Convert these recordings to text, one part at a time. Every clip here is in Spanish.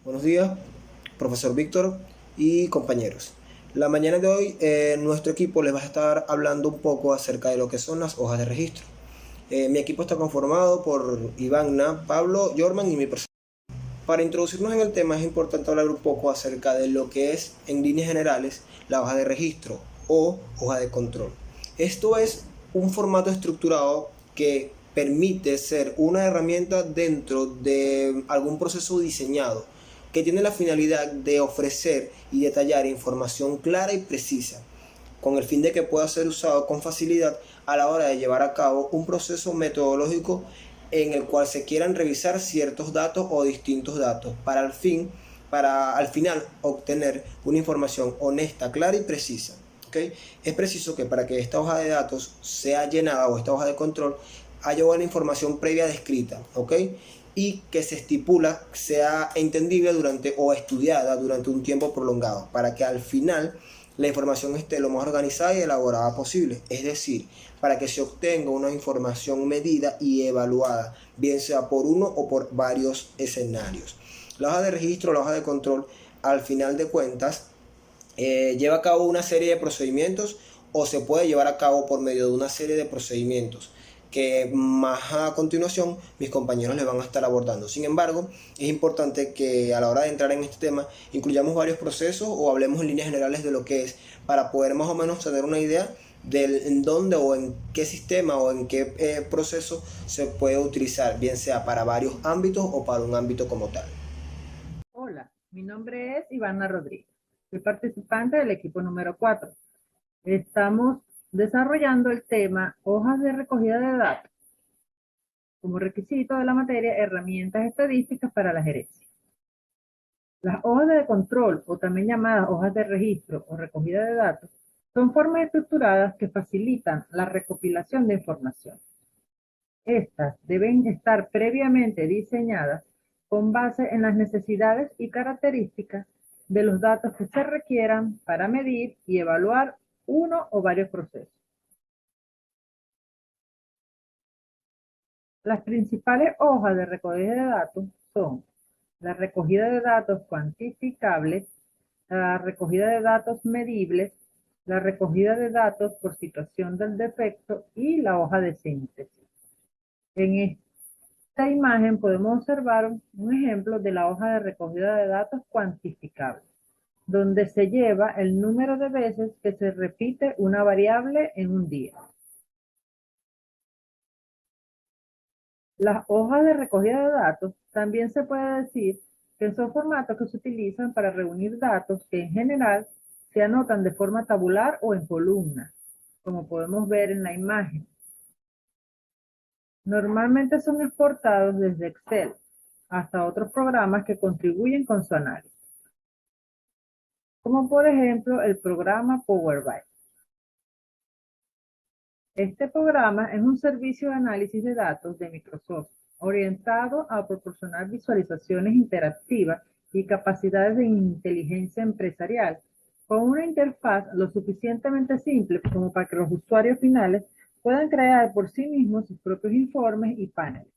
Buenos días, profesor Víctor y compañeros. La mañana de hoy nuestro equipo les va a estar hablando un poco acerca de lo que son las hojas de registro. Mi equipo está conformado por Ivana, Pablo, Jorman y mi persona. Para introducirnos en el tema es importante hablar un poco acerca de lo que es, en líneas generales, la hoja de registro o hoja de control. Esto es un formato estructurado que permite ser una herramienta dentro de algún proceso diseñado que tiene la finalidad de ofrecer y detallar información clara y precisa con el fin de que pueda ser usado con facilidad a la hora de llevar a cabo un proceso metodológico en el cual se quieran revisar ciertos datos o distintos datos para al final obtener una información honesta, clara y precisa. ¿Okay? Es preciso que para que esta hoja de datos sea llenada o esta hoja de control haya una información previa descrita, ¿ok? Y que se estipula sea entendible durante o estudiada durante un tiempo prolongado para que al final la información esté lo más organizada y elaborada posible, es decir, para que se obtenga una información medida y evaluada, bien sea por uno o por varios escenarios. La hoja de registro, la hoja de control, al final de cuentas, lleva a cabo una serie de procedimientos o se puede llevar a cabo por medio de una serie de procedimientos que más a continuación mis compañeros les van a estar abordando. Sin embargo, es importante que a la hora de entrar en este tema incluyamos varios procesos o hablemos en líneas generales de lo que es para poder más o menos tener una idea de en dónde o en qué sistema o en qué proceso se puede utilizar, bien sea para varios ámbitos o para un ámbito como tal. Hola, mi nombre es Ivana Rodríguez. Soy participante del equipo número 4. Estamos desarrollando el tema hojas de recogida de datos como requisito de la materia herramientas estadísticas para la gerencia. Las hojas de control, o también llamadas hojas de registro o recogida de datos, son formas estructuradas que facilitan la recopilación de información. Estas deben estar previamente diseñadas con base en las necesidades y características de los datos que se requieran para medir y evaluar uno o varios procesos. Las principales hojas de recogida de datos son la recogida de datos cuantificables, la recogida de datos medibles, la recogida de datos por situación del defecto y la hoja de síntesis. En esta imagen podemos observar un ejemplo de la hoja de recogida de datos cuantificable, donde se lleva el número de veces que se repite una variable en un día. Las hojas de recogida de datos también se puede decir que son formatos que se utilizan para reunir datos que en general se anotan de forma tabular o en columnas, como podemos ver en la imagen. Normalmente son exportados desde Excel hasta otros programas que contribuyen con su análisis, como por ejemplo el programa Power BI. Este programa es un servicio de análisis de datos de Microsoft, orientado a proporcionar visualizaciones interactivas y capacidades de inteligencia empresarial, con una interfaz lo suficientemente simple como para que los usuarios finales puedan crear por sí mismos sus propios informes y paneles.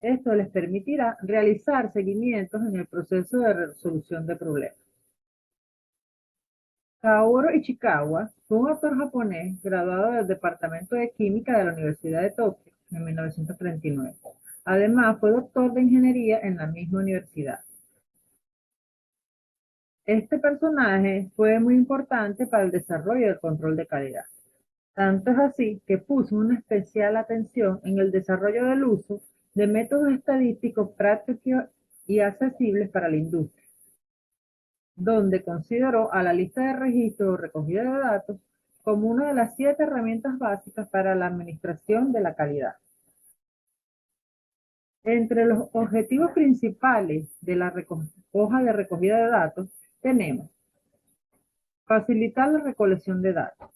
Esto les permitirá realizar seguimientos en el proceso de resolución de problemas. Kaoru Ichikawa fue un autor japonés graduado del Departamento de Química de la Universidad de Tokio en 1939. Además, fue doctor de ingeniería en la misma universidad. Este personaje fue muy importante para el desarrollo del control de calidad. Tanto es así que puso una especial atención en el desarrollo del uso de métodos estadísticos prácticos y accesibles para la industria, donde consideró a la lista de registro o recogida de datos como una de las 7 herramientas básicas para la administración de la calidad. Entre los objetivos principales de la hoja de recogida de datos tenemos facilitar la recolección de datos.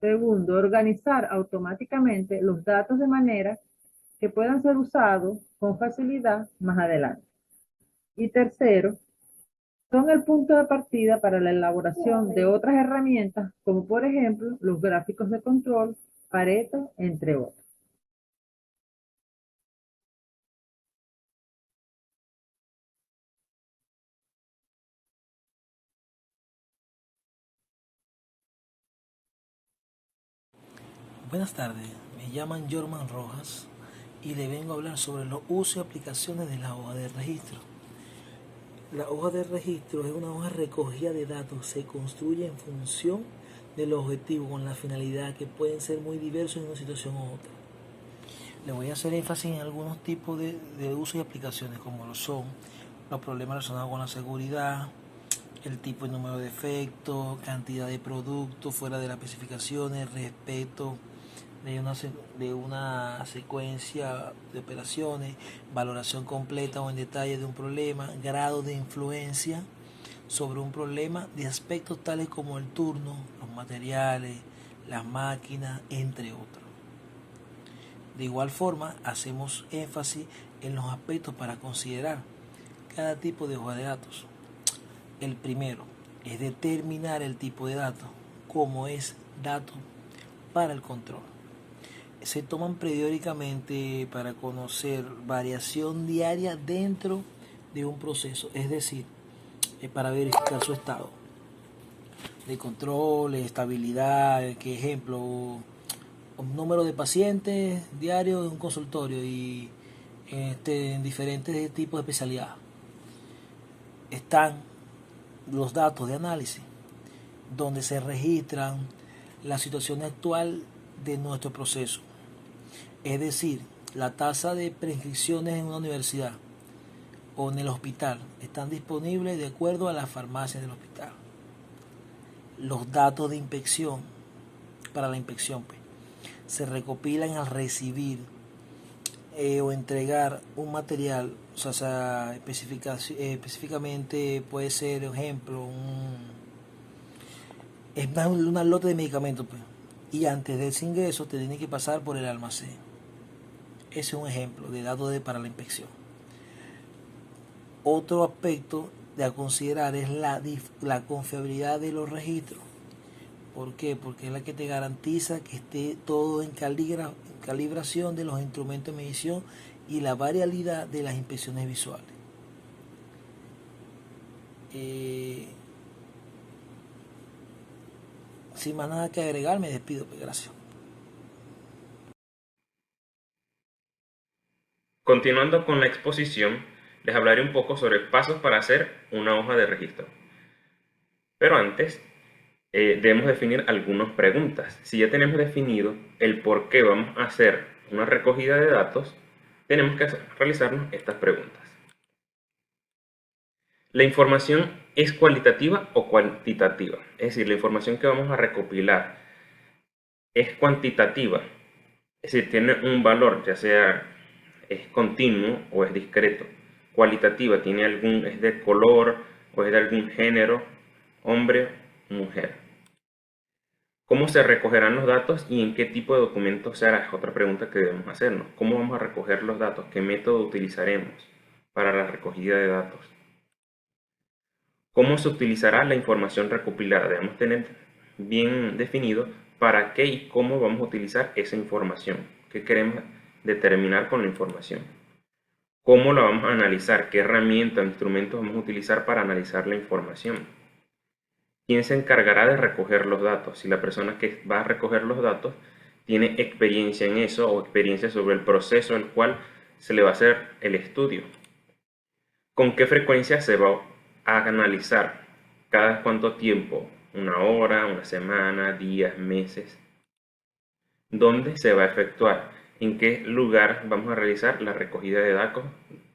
Segundo, organizar automáticamente los datos de manera que puedan ser usados con facilidad más adelante. Y tercero, son el punto de partida para la elaboración de otras herramientas, como por ejemplo los gráficos de control, Pareto, entre otros. Buenas tardes, me llaman Jorman Rojas y le vengo a hablar sobre los usos y aplicaciones de la hoja de registro. La hoja de registro es una hoja recogida de datos, se construye en función del objetivo con la finalidad que pueden ser muy diversos en una situación u otra. Le voy a hacer énfasis en algunos tipos de usos y aplicaciones, como lo son los problemas relacionados con la seguridad, el tipo y número de efectos, cantidad de productos fuera de las especificaciones, respeto de una secuencia de operaciones, valoración completa o en detalle de un problema, grado de influencia sobre un problema de aspectos tales como el turno, los materiales, las máquinas, entre otros. De igual forma, hacemos énfasis en los aspectos para considerar cada tipo de hoja de datos. El primero es determinar el tipo de datos, como es dato para el control. Se toman periódicamente para conocer variación diaria dentro de un proceso, es decir, para verificar su estado de control, estabilidad, que ejemplo, un número de pacientes diarios en un consultorio y en diferentes tipos de especialidad. Están los datos de análisis, donde se registran la situación actual de nuestro proceso. Es decir, la tasa de prescripciones en una universidad o en el hospital están disponibles de acuerdo a las farmacias del hospital. Los datos de inspección, para la inspección, se recopilan al recibir o entregar un material, o sea, específicamente puede ser, por ejemplo, es una lote de medicamentos, pues, y antes de ese ingreso te tiene que pasar por el almacén. Ese es un ejemplo de datos para la inspección. Otro aspecto a considerar es la confiabilidad de los registros. ¿Por qué? Porque es la que te garantiza que esté todo en calibración de los instrumentos de medición y la variabilidad de las inspecciones visuales. Sin más nada que agregar, me despido. Gracias. Continuando con la exposición, les hablaré un poco sobre pasos para hacer una hoja de registro. Pero antes, debemos definir algunas preguntas. Si ya tenemos definido el por qué vamos a hacer una recogida de datos, tenemos que realizarnos estas preguntas. ¿La información es cualitativa o cuantitativa? Es decir, la información que vamos a recopilar es cuantitativa, es decir, tiene un valor, ya sea es continuo o es discreto. Cualitativa, es de color o es de algún género, hombre, mujer. ¿Cómo se recogerán los datos y en qué tipo de documentos se hará? Es otra pregunta que debemos hacernos. ¿Cómo vamos a recoger los datos? ¿Qué método utilizaremos para la recogida de datos? ¿Cómo se utilizará la información recopilada? Debemos tener bien definido para qué y cómo vamos a utilizar esa información. ¿Qué queremos determinar con la información? ¿Cómo la vamos a analizar? ¿Qué herramientas o instrumentos vamos a utilizar para analizar la información? ¿Quién se encargará de recoger los datos? Si la persona que va a recoger los datos tiene experiencia en eso o experiencia sobre el proceso al cual se le va a hacer el estudio. ¿Con qué frecuencia se va a analizar? ¿Cada cuánto tiempo? ¿Una hora, una semana, días, meses? ¿Dónde se va a efectuar? ¿En qué lugar vamos a realizar la recogida de datos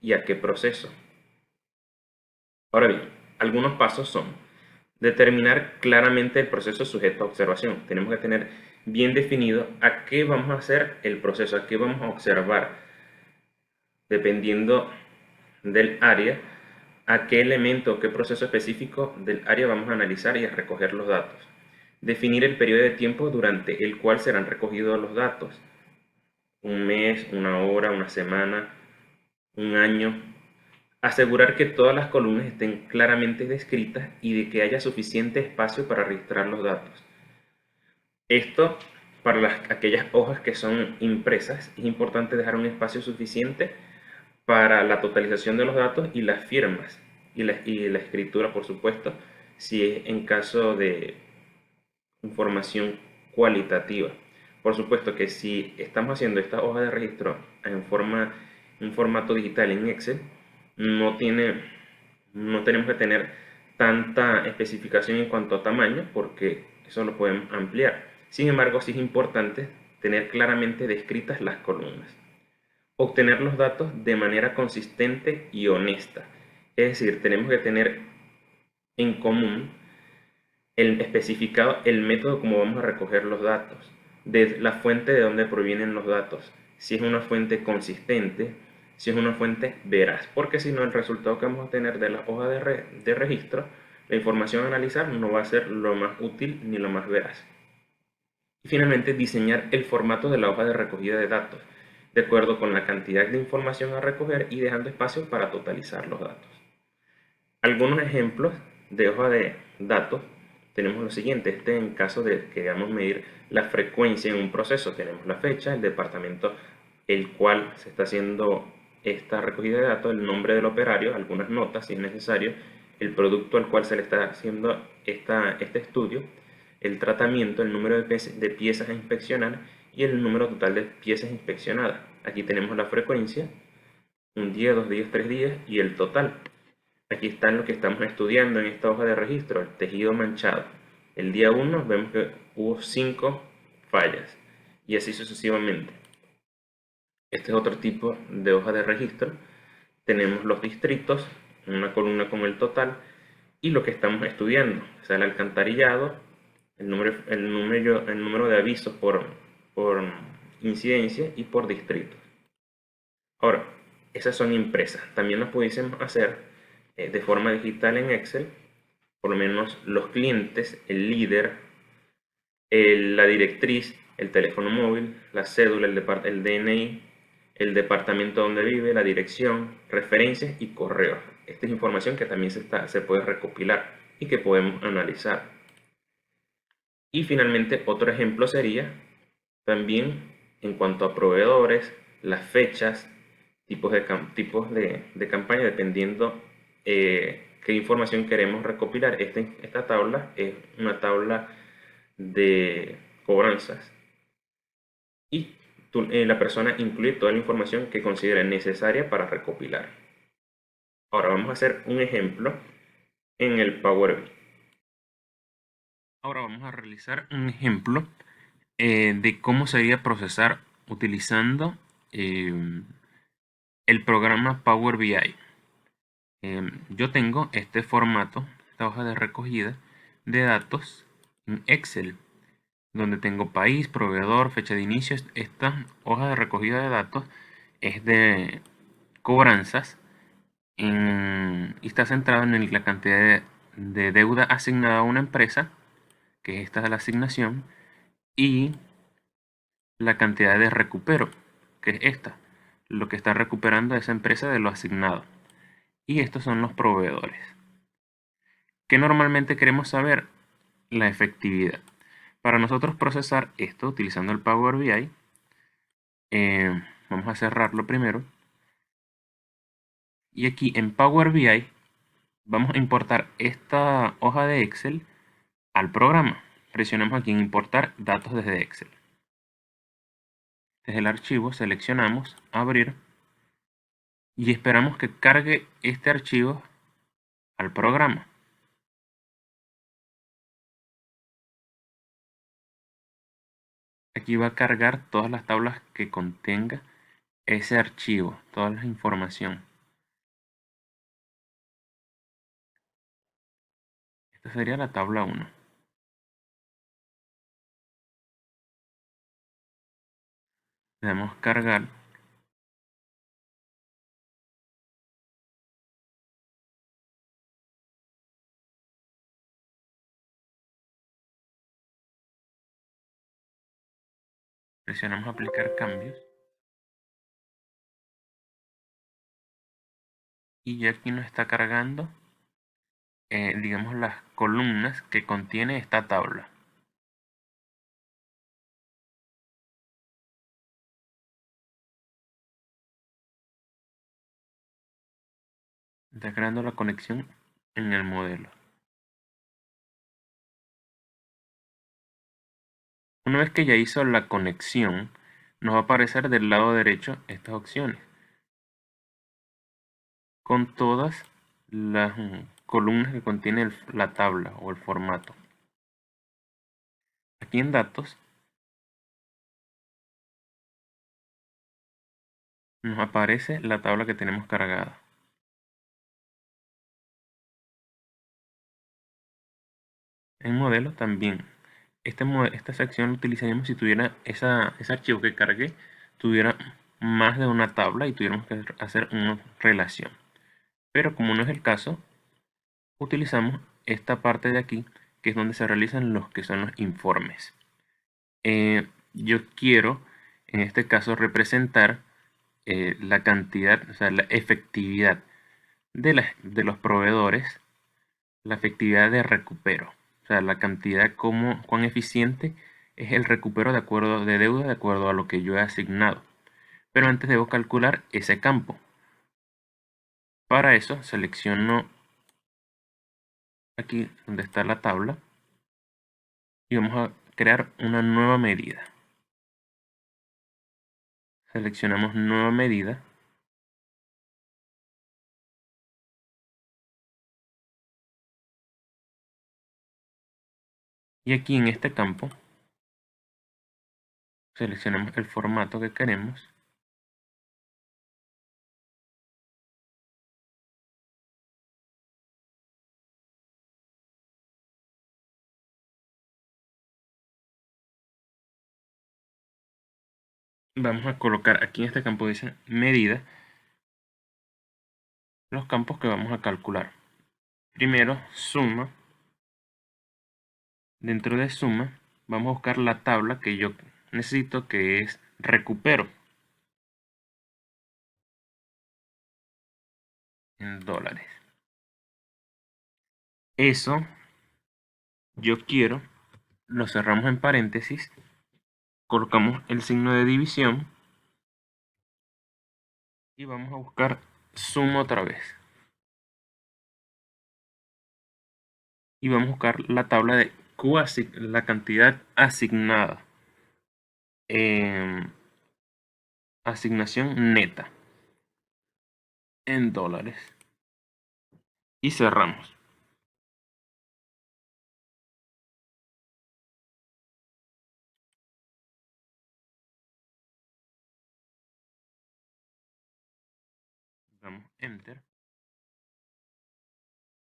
y a qué proceso? Ahora bien, algunos pasos son determinar claramente el proceso sujeto a observación. Tenemos que tener bien definido a qué vamos a hacer el proceso, a qué vamos a observar, dependiendo del área, a qué elemento o qué proceso específico del área vamos a analizar y a recoger los datos. Definir el periodo de tiempo durante el cual serán recogidos los datos. Un mes, una hora, una semana, un año. Asegurar que todas las columnas estén claramente descritas y de que haya suficiente espacio para registrar los datos. Esto, para aquellas hojas que son impresas, es importante dejar un espacio suficiente para la totalización de los datos y las firmas y la escritura, por supuesto, si es en caso de información cualitativa. Por supuesto que si estamos haciendo esta hoja de registro en un formato digital en Excel, no tenemos que tener tanta especificación en cuanto a tamaño, porque eso lo podemos ampliar. Sin embargo, sí es importante tener claramente descritas las columnas. Obtener los datos de manera consistente y honesta. Es decir, tenemos que tener en común especificado el método como vamos a recoger los datos, de la fuente de donde provienen los datos, si es una fuente consistente, si es una fuente veraz, porque si no el resultado que vamos a tener de la hoja de registro, la información a analizar no va a ser lo más útil ni lo más veraz. Y finalmente, diseñar el formato de la hoja de recogida de datos, de acuerdo con la cantidad de información a recoger y dejando espacio para totalizar los datos. Algunos ejemplos de hoja de datos tenemos lo siguiente. En caso de que queramos medir la frecuencia en un proceso, tenemos la fecha, el departamento el cual se está haciendo esta recogida de datos, el nombre del operario, algunas notas si es necesario, el producto al cual se le está haciendo este estudio, el tratamiento, el número de piezas a inspeccionar y el número total de piezas inspeccionadas. Aquí tenemos la frecuencia, un día, 2 días, 3 días y el total. Aquí está lo que estamos estudiando en esta hoja de registro, el tejido manchado. El día 1 vemos que hubo 5 fallas y así sucesivamente. Este es otro tipo de hoja de registro. Tenemos los distritos, una columna con el total y lo que estamos estudiando. O sea, el alcantarillado, el número de avisos por incidencia y por distrito. Ahora, esas son impresas. También las pudiésemos hacer de forma digital en Excel, por lo menos los clientes, el líder, la directriz, el teléfono móvil, la cédula, el DNI, el departamento donde vive, la dirección, referencias y correos. Esta es información que también se puede recopilar y que podemos analizar. Y finalmente otro ejemplo sería también en cuanto a proveedores, las fechas, tipos de campaña, dependiendo qué información queremos recopilar. Esta tabla es una tabla de cobranzas y la persona incluye toda la información que considere necesaria para recopilar. Ahora vamos a hacer un ejemplo en el Power BI. Ahora vamos a realizar un ejemplo de cómo sería procesar utilizando el programa Power BI. Yo tengo este formato, esta hoja de recogida de datos en Excel, donde tengo país, proveedor, fecha de inicio. Esta hoja de recogida de datos es de cobranzas y está centrado en la cantidad de deuda asignada a una empresa, que esta es la asignación, y la cantidad de recupero, que es esta, lo que está recuperando esa empresa de lo asignado. Y estos son los proveedores. ¿Qué normalmente queremos saber? La efectividad. Para nosotros procesar esto utilizando el Power BI, vamos a cerrarlo primero. Y aquí en Power BI vamos a importar esta hoja de Excel al programa. Presionamos aquí en importar datos desde Excel. Desde el archivo seleccionamos abrir y esperamos que cargue este archivo al programa. Aquí va a cargar todas las tablas que contenga ese archivo, toda la información. Esta sería la tabla 1. Le damos cargar. Presionamos aplicar cambios. Y ya aquí nos está cargando, digamos, las columnas que contiene esta tabla. Está creando la conexión en el modelo. Una vez que ya hizo la conexión, nos va a aparecer del lado derecho estas opciones, con todas las columnas que contiene la tabla o el formato. Aquí en datos nos aparece la tabla que tenemos cargada. En modelo también. Esta sección la utilizaríamos si tuviera ese archivo que cargué, tuviera más de una tabla y tuviéramos que hacer una relación. Pero como no es el caso, utilizamos esta parte de aquí, que es donde se realizan los que son los informes. Yo quiero, en este caso, representar la cantidad, o sea, la efectividad de los proveedores, la efectividad de recupero, o sea, la cantidad, cuán eficiente es el recupero de deuda de acuerdo a lo que yo he asignado. Pero antes debo calcular ese campo. Para eso selecciono aquí donde está la tabla y vamos a crear una nueva medida. Seleccionamos nueva medida. Y aquí en este campo seleccionamos el formato que queremos. Vamos a colocar aquí en este campo dice medida los campos que vamos a calcular. Primero suma. Dentro de suma vamos a buscar la tabla que yo necesito, que es recupero en dólares. Eso yo quiero, lo cerramos en paréntesis, colocamos el signo de división y vamos a buscar suma otra vez. Y vamos a buscar la tabla de la cantidad asignada. Asignación neta en dólares. Y cerramos. Damos enter.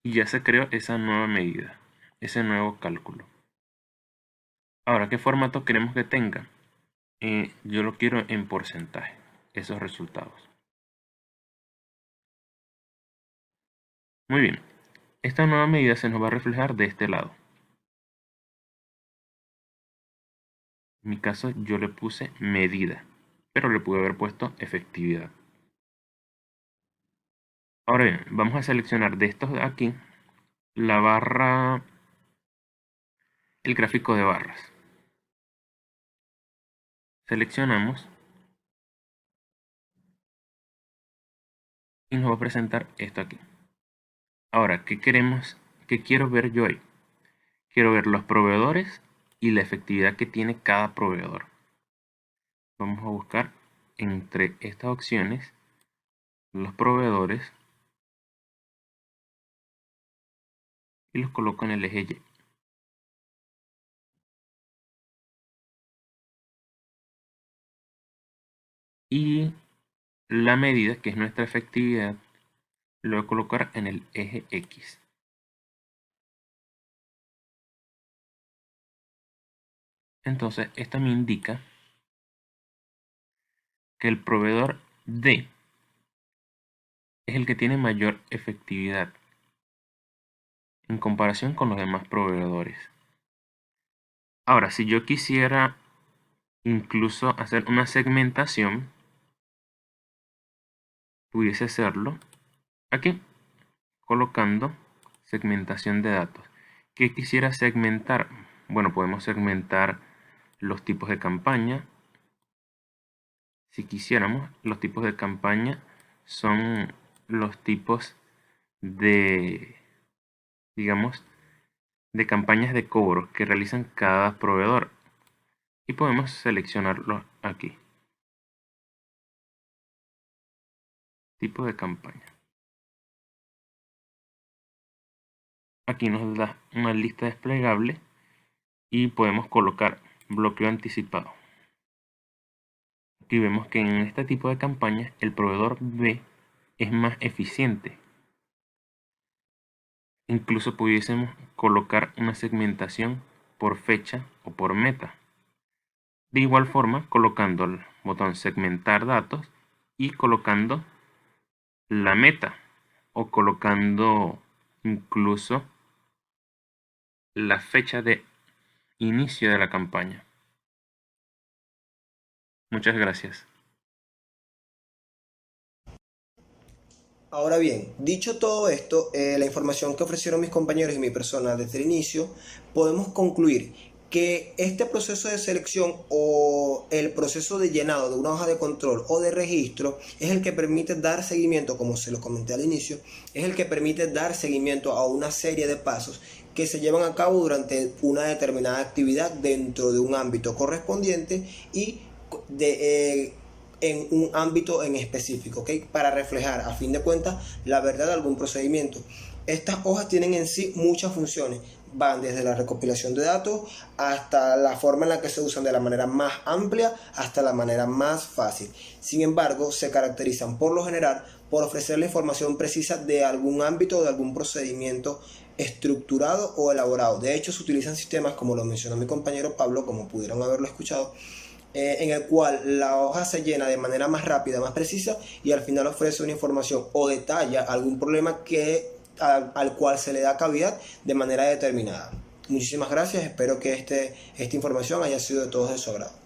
Y ya se creó esa nueva medida, ese nuevo cálculo. Ahora, ¿qué formato queremos que tenga? Yo lo quiero en porcentaje, esos resultados. Muy bien, esta nueva medida se nos va a reflejar de este lado. En mi caso yo le puse medida, pero le pude haber puesto efectividad. Ahora bien, vamos a seleccionar de estos de aquí la barra, el gráfico de barras. Seleccionamos y nos va a presentar esto aquí. Ahora, ¿qué quiero ver yo ahí? Quiero ver los proveedores y la efectividad que tiene cada proveedor. Vamos a buscar entre estas opciones los proveedores y los coloco en el eje Y. Y la medida, que es nuestra efectividad, lo voy a colocar en el eje X. Entonces, esto me indica que el proveedor D es el que tiene mayor efectividad en comparación con los demás proveedores. Ahora, si yo quisiera incluso hacer una segmentación, pudiese hacerlo aquí, colocando segmentación de datos. ¿Qué quisiera segmentar? Bueno, podemos segmentar los tipos de campaña. Si quisiéramos, los tipos de campaña son los tipos de, digamos, de campañas de cobro que realizan cada proveedor. y podemos seleccionarlo aquí. Tipo de campaña. Aquí nos da una lista desplegable y podemos colocar bloqueo anticipado. Aquí vemos que en este tipo de campañas el proveedor B es más eficiente. Incluso pudiésemos colocar una segmentación por fecha o por meta. De igual forma, colocando el botón segmentar datos y colocando la meta o colocando incluso la fecha de inicio de la campaña. Muchas gracias. Ahora bien, dicho todo esto, la información que ofrecieron mis compañeros y mi persona desde el inicio, podemos concluir que este proceso de selección o el proceso de llenado de una hoja de control o de registro es el que permite dar seguimiento, como se lo comenté al inicio, es el que permite dar seguimiento a una serie de pasos que se llevan a cabo durante una determinada actividad dentro de un ámbito correspondiente y en un ámbito en específico, ¿ok? Para reflejar a fin de cuentas la verdad de algún procedimiento. Estas hojas tienen en sí muchas funciones, van desde la recopilación de datos hasta la forma en la que se usan de la manera más amplia hasta la manera más fácil. Sin embargo, se caracterizan por lo general por ofrecer la información precisa de algún ámbito o de algún procedimiento estructurado o elaborado. De hecho, se utilizan sistemas, como lo mencionó mi compañero Pablo, como pudieron haberlo escuchado, en el cual la hoja se llena de manera más rápida, más precisa y al final ofrece una información o detalla algún problema al cual se le da cavidad de manera determinada. Muchísimas gracias, espero que esta información haya sido de todos de su agrado.